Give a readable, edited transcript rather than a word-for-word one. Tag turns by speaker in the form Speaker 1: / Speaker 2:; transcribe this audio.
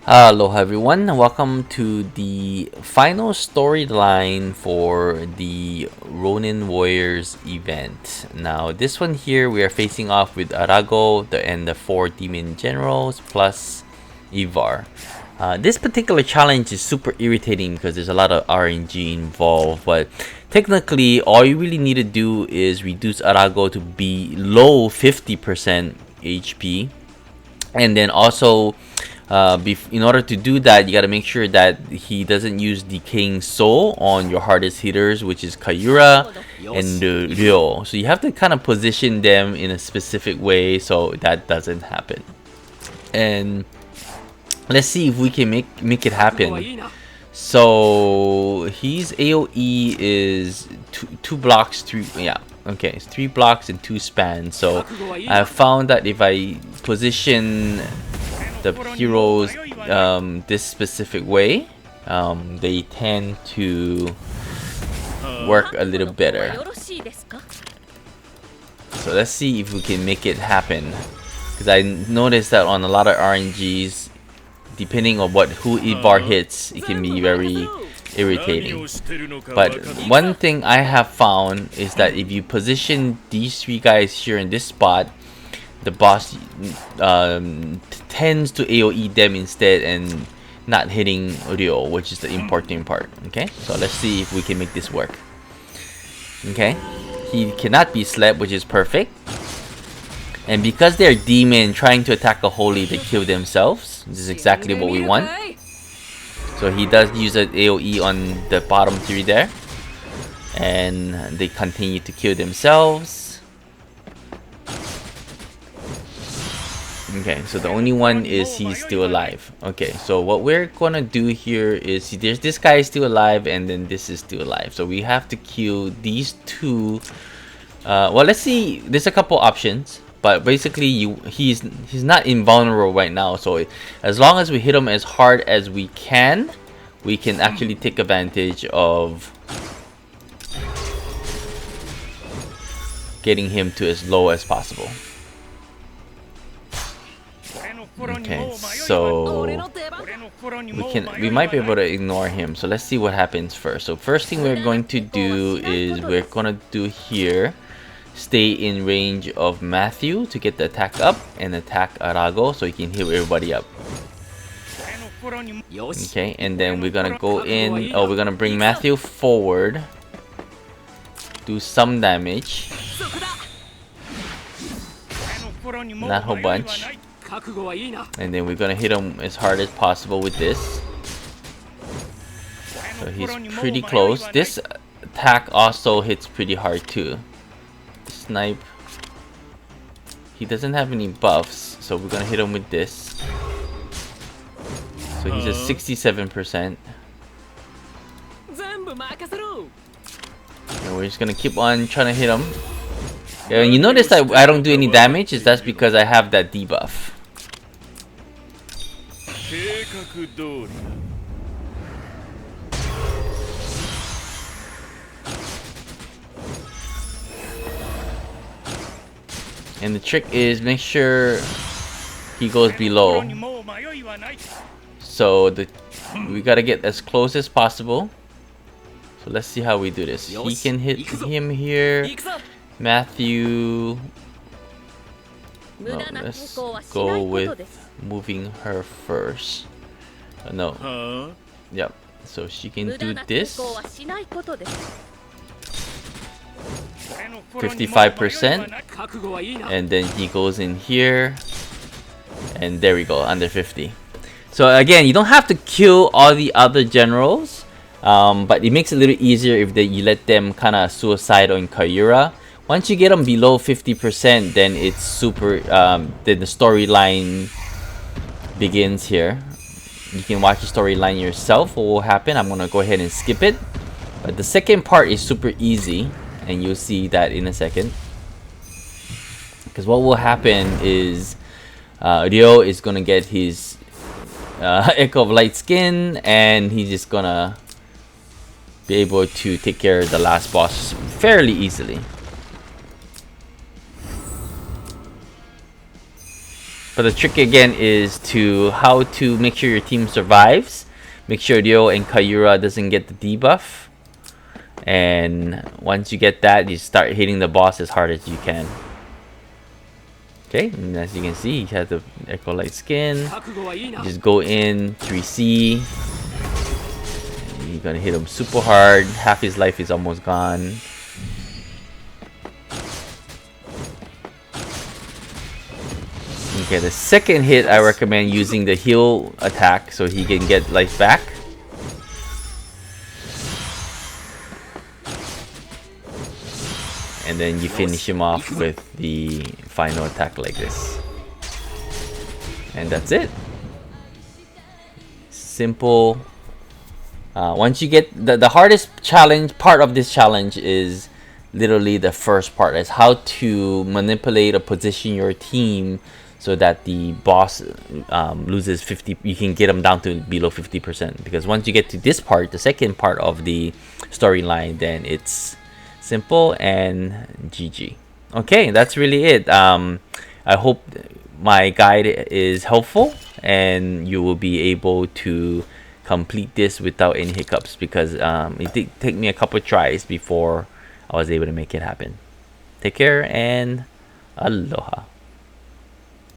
Speaker 1: Aloha everyone, welcome to the final storyline for the Ronin Warriors event. Now this one here we are facing off with Arago and the 4 demon generals plus Ivar. This particular challenge is super irritating because there's a lot of RNG involved, but technically all you really need to do is reduce Arago to below 50% HP, and then also in order to do that, you got to make sure that he doesn't use Decaying Soul on your hardest hitters, which is Kayura and Ryo. So you have to kind of position them in a specific way so that doesn't happen. And let's see if we can make it happen. So his AOE is two blocks, okay, it's 3 blocks and 2 spans. So I found that if I position the heroes this specific way, they tend to work a little better. So let's see if we can make it happen, because I noticed that on a lot of RNGs, depending on who Ivar hits, it can be very irritating. But one thing I have found is that if you position these 3 guys here in this spot, the boss tends to AoE them instead and not hitting Ryo, which is the important part. Okay, so let's see if we can make this work. Okay, he cannot be slept, which is perfect. And because they're demon trying to attack a holy, they kill themselves. This is exactly what we want. So he does use an AoE on the bottom 3 there, and they continue to kill themselves. Okay, so the only one is he's still alive. Okay, so what we're gonna do here is there's this guy is still alive, and then this is still alive. So we have to kill these 2. Well, let's see. There's a couple options, but basically he's not invulnerable right now. So as long as we hit him as hard as we can actually take advantage of getting him to as low as possible. Okay, so we might be able to ignore him. So let's see what happens first. So first thing we're going to do is we're gonna do here, stay in range of Matthew to get the attack up and attack Arago so he can heal everybody up. Okay, and then we're gonna go in. Oh, we're gonna bring Matthew forward, do some damage, not a whole bunch. And then we're gonna hit him as hard as possible with this. So he's pretty close. This attack also hits pretty hard too. Snipe. He doesn't have any buffs, so we're gonna hit him with this. So he's at 67%. And we're just gonna keep on trying to hit him. And you notice that I don't do any damage, that's because I have that debuff. And the trick is make sure he goes below. So we gotta get as close as possible. So let's see how we do this. He can hit him here. Matthew. No, let's go with moving her first. No. Yep. So she can do this. 55%. And then he goes in here. And there we go, under 50. So again, you don't have to kill all the other generals. But it makes it a little easier if you let them kind of suicide on Kayura. Once you get them below 50%, then it's super. Then the storyline begins here. You can watch the storyline yourself. What will happen? I'm gonna go ahead and skip it. But the second part is super easy, and you'll see that in a second. Because what will happen is Ryo is gonna get his Echo of Light Skin, and he's just gonna be able to take care of the last boss fairly easily. But the trick again is to how to make sure your team survives. Make sure Ryo and Kayura doesn't get the debuff. And once you get that, you start hitting the boss as hard as you can. Okay, and as you can see, he has the Echo Light skin. You just go in, 3C. You're gonna hit him super hard. Half his life is almost gone. Okay, the second hit, I recommend using the heal attack so he can get life back. And then you finish him off with the final attack like this. And that's it. Simple. Once you get the hardest challenge, part of this challenge is literally the first part. Is how to manipulate or position your team so that the boss loses 50. You can get them down to below 50%. Because once you get to this part, the second part of the storyline, then it's simple and GG. Okay, that's really it. I hope my guide is helpful and you will be able to complete this without any hiccups, because it did take me a couple tries before I was able to make it happen. Take care and aloha.